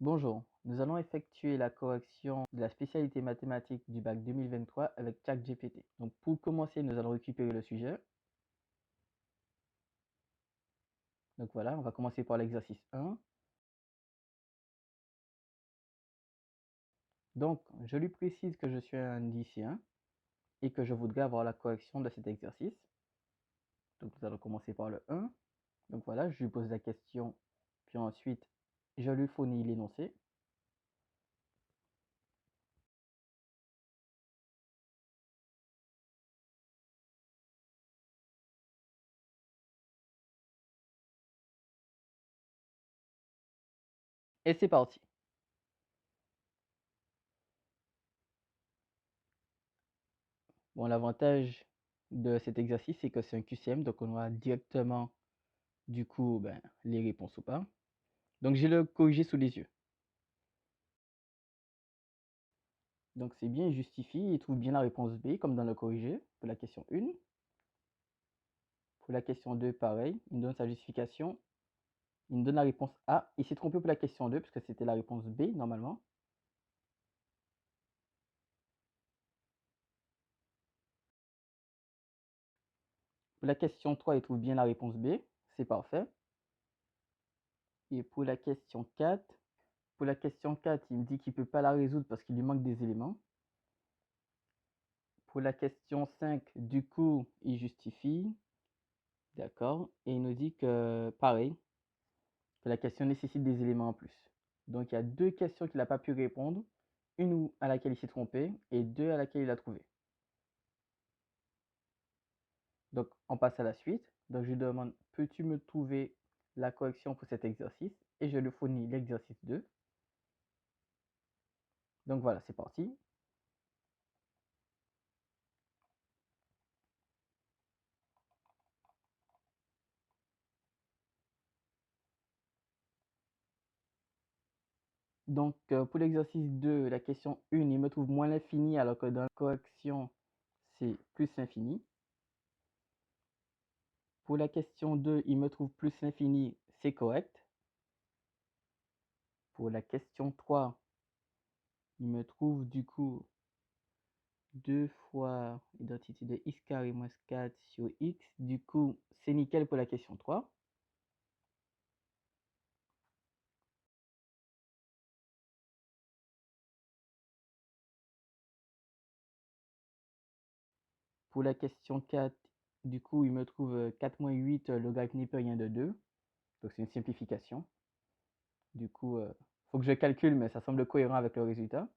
Bonjour, nous allons effectuer la correction de la spécialité mathématique du bac 2023 avec ChatGPT. Donc pour commencer, nous allons récupérer le sujet. Donc voilà, on va commencer par l'exercice 1. Donc je lui précise que je suis un lycéen et que je voudrais avoir la correction de cet exercice. Donc nous allons commencer par le 1. Donc voilà, je lui pose la question, puis ensuite je lui fournis l'énoncé. Et c'est parti. Bon, l'avantage de cet exercice, c'est que c'est un QCM, donc on aura directement du coup les réponses ou pas. Donc j'ai le corrigé sous les yeux. Donc c'est bien, il justifie, il trouve bien la réponse B comme dans le corrigé pour la question 1. Pour la question 2, pareil, il me donne sa justification, il me donne la réponse A. Il s'est trompé pour la question 2 parce que c'était la réponse B normalement. Pour la question 3, il trouve bien la réponse B, c'est parfait. Et pour la question 4, il me dit qu'il ne peut pas la résoudre parce qu'il lui manque des éléments. Pour la question 5, du coup, il justifie. D'accord. Et il nous dit que, pareil, que la question nécessite des éléments en plus. Donc, il y a deux questions qu'il n'a pas pu répondre. Une à laquelle il s'est trompé et deux à laquelle il a trouvé. Donc, on passe à la suite. Donc, je lui demande, peux-tu me trouver la correction pour cet exercice? Et je lui fournis l'exercice 2. Donc, voilà, c'est parti. Donc, pour l'exercice 2, la question 1, il me trouve moins l'infini alors que dans la correction, c'est plus l'infini. Pour la question 2, il me trouve plus l'infini, c'est correct. Pour la question 3, il me trouve du coup 2 fois identité de x carré moins 4 sur x. Du coup, c'est nickel pour la question 3. Pour la question 4, du coup, il me trouve 4 moins 8 logarithme rien de 2. Donc, c'est une simplification. Du coup, faut que je calcule, mais ça semble cohérent avec le résultat.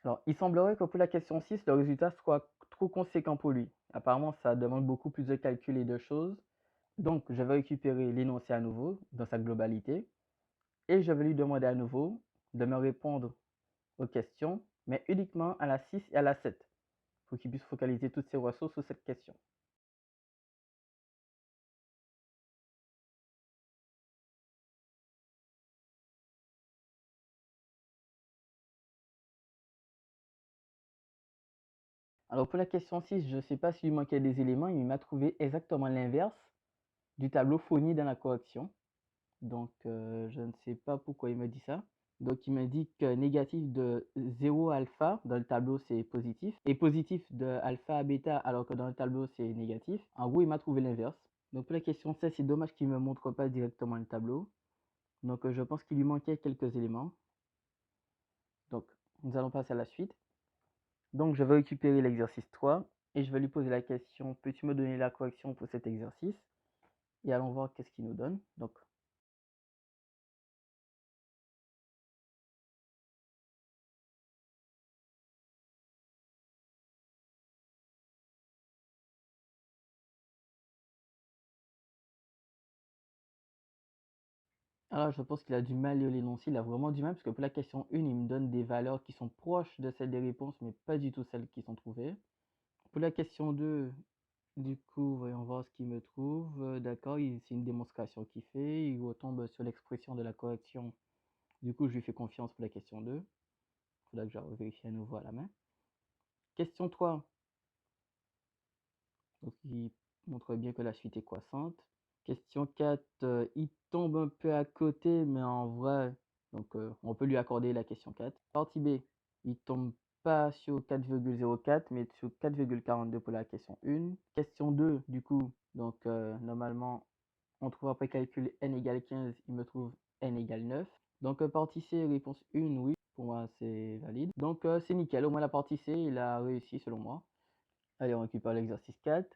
Alors, il semblerait que pour la question 6, le résultat soit trop conséquent pour lui. Apparemment, ça demande beaucoup plus de calcul et de choses. Donc, je vais récupérer l'énoncé à nouveau dans sa globalité et je vais lui demander à nouveau de me répondre aux questions, mais uniquement à la 6 et à la 7 pour qu'il puisse focaliser toutes ses ressources sur cette question. Alors, pour la question 6, je ne sais pas s'il lui manquait des éléments, il m'a trouvé exactement l'inverse du tableau fourni dans la correction. Donc, je ne sais pas pourquoi il me dit ça. Donc, il m'indique que négatif de 0 alpha, dans le tableau, c'est positif, et positif de alpha à bêta, alors que dans le tableau, c'est négatif. En gros, il m'a trouvé l'inverse. Donc, pour la question 16, c'est dommage qu'il ne me montre pas directement le tableau. Donc, je pense qu'il lui manquait quelques éléments. Donc, nous allons passer à la suite. Donc, je vais récupérer l'exercice 3 et je vais lui poser la question, peux-tu me donner la correction pour cet exercice? Et allons voir qu'est-ce qu'il nous donne. Donc, alors, je pense qu'il a du mal à lire l'énoncé, il a vraiment du mal, parce que pour la question 1, il me donne des valeurs qui sont proches de celles des réponses, mais pas du tout celles qui sont trouvées. Pour la question 2, du coup, voyons voir ce qu'il me trouve. D'accord, c'est une démonstration qu'il fait, il retombe sur l'expression de la correction. Du coup, je lui fais confiance pour la question 2. Il faudra que je vérifie à nouveau à la main. Question 3, donc il montre bien que la suite est croissante. Question 4, il tombe un peu à côté, mais en vrai, donc on peut lui accorder la question 4. Partie B, il tombe pas sur 4,04, mais sur 4,42 pour la question 1. Question 2, du coup, donc normalement, on trouve après calcul n égale 15, il me trouve n égale 9. Donc partie C, réponse 1, oui, pour moi c'est valide. Donc c'est nickel, au moins la partie C, il a réussi selon moi. Allez, on récupère l'exercice 4.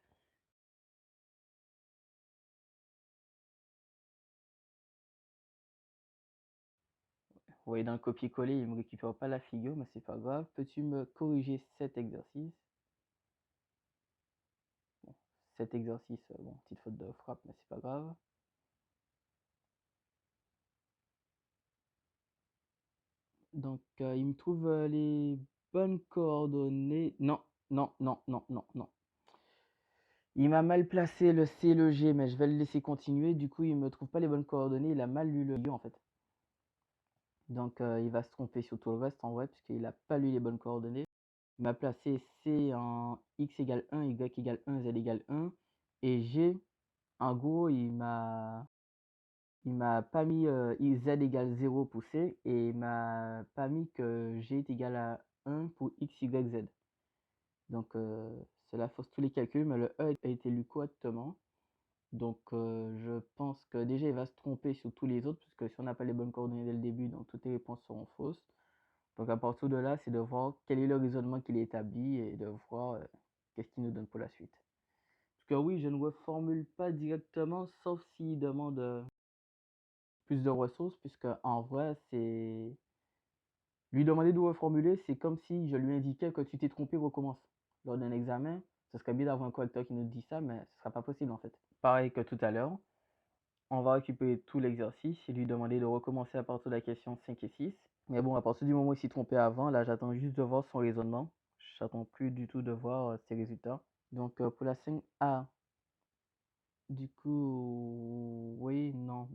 Vous voyez, dans le copier-coller, il ne me récupère pas la figure, mais c'est pas grave. Peux-tu me corriger cet exercice? Bon, cet exercice, bon, petite faute de frappe, mais c'est pas grave. Donc, il me trouve les bonnes coordonnées. Non, non, non, non, non, non. Il m'a mal placé le C et le G, mais je vais le laisser continuer. Du coup, il me trouve pas les bonnes coordonnées. Il a mal lu le I en fait. Donc, il va se tromper sur tout le reste en vrai, puisqu'il n'a pas lu les bonnes coordonnées. Il m'a placé C en X égale 1, Y égale 1, Z égale 1. Et G, en gros, il m'a pas mis Z égale 0 pour C et il m'a pas mis que G est égal à 1 pour X, Y, Z. Donc, cela fausse tous les calculs, mais le E a été lu correctement. Donc, je pense que déjà, il va se tromper sur tous les autres, puisque si on n'a pas les bonnes coordonnées dès le début, donc toutes les réponses seront fausses. Donc, à partir de là, c'est de voir quel est le raisonnement qu'il a établi et de voir qu'est-ce qu'il nous donne pour la suite. Parce que oui, je ne reformule pas directement, sauf s'il demande plus de ressources, puisque en vrai, c'est lui demander de reformuler, c'est comme si je lui indiquais que tu t'es trompé, recommence. Lors d'un examen, ce serait bien d'avoir un correcteur qui nous dit ça, mais ce ne sera pas possible en fait. Pareil que tout à l'heure, on va récupérer tout l'exercice et lui demander de recommencer à partir de la question 5 et 6. Mais bon, à partir du moment où il s'est trompé avant, là j'attends juste de voir son raisonnement. J'attends plus du tout de voir ses résultats. Donc pour la 5A, du coup, oui, non.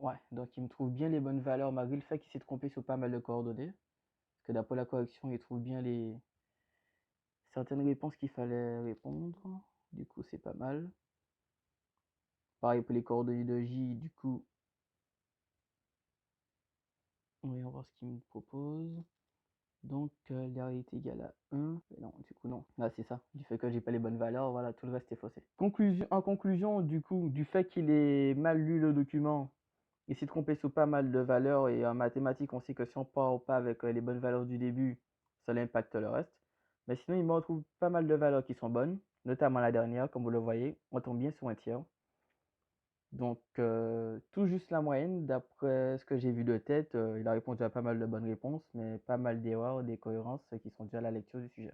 Ouais, donc il me trouve bien les bonnes valeurs malgré le fait qu'il s'est trompé sur pas mal de coordonnées. Parce que d'après la correction, il trouve bien les certaines réponses qu'il fallait répondre. Du coup, c'est pas mal. Pareil pour les coordonnées de J, du coup. On va voir ce qu'il me propose. Donc, l'air est égal à 1. Mais non, du coup, non. Là, c'est ça. Du fait que j'ai pas les bonnes valeurs, voilà, tout le reste est faussé. En conclusion, du coup, du fait qu'il ait mal lu le document, il s'est trompé sur pas mal de valeurs et en mathématiques, on sait que si on part pas avec les bonnes valeurs du début, ça impacte le reste. Mais sinon, il me retrouve pas mal de valeurs qui sont bonnes, notamment la dernière, comme vous le voyez, on tombe bien sur un tiers. Donc, tout juste la moyenne, d'après ce que j'ai vu de tête, il a répondu à pas mal de bonnes réponses, mais pas mal d'erreurs, d'incohérences qui sont dues à la lecture du sujet.